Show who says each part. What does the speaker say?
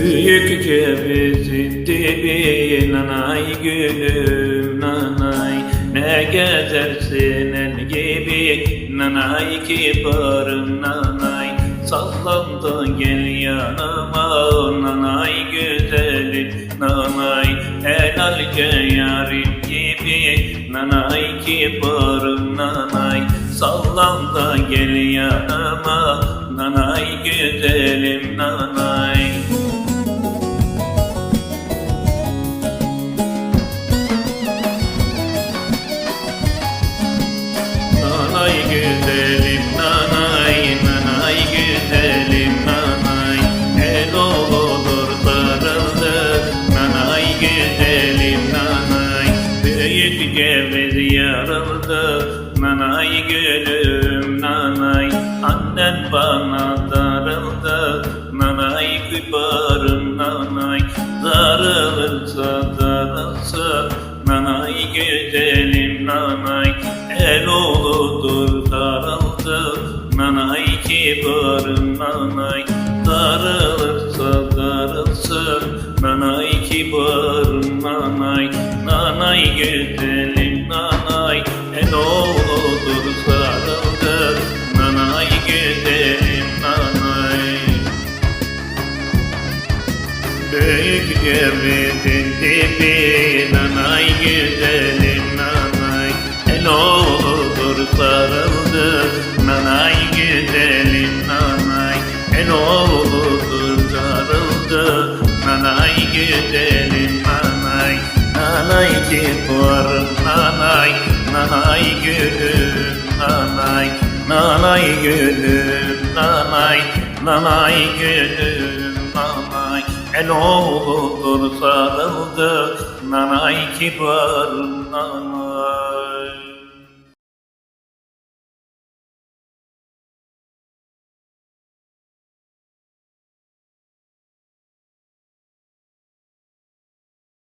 Speaker 1: Büyük cevizin dibi nanay gülüm nanay. Ne gezersin el gibi nanay kibarım nanay. Sallandı gel yanıma nanay güzelim nanay. Helalce yarim gibi nanay kibarım nanay. Sallandı gel yanıma nanay güzelim nanay. Nanay güzelim nanay, nanay güzelim nanay. El olur sarıldı nanay güzelim nanay. Büyük ceviz yarıldı nanay gülüm nanay. Annen bana darıldı nanay kibarım nanay. Darılırsa darılsın nanay güzelim nanay. El oludur darıldı nanay kibarım nanay. Darılırsa darılsın nanay kibarım nanay. Nanay güzelim nanay. El oludur sarıldı nanay güzelim nanay. Büyük cevizin dibi nanay güzelim nanay. El olur sarıldı nanay güzelim nanay. El olur sarıldı nanay güzelim nanay. Nanay kibarım nanay, nanay gülüm nanay. Nanay gülüm nanay, nanay gülüm nanay. El olur sarıldı nanay kibarım nanay.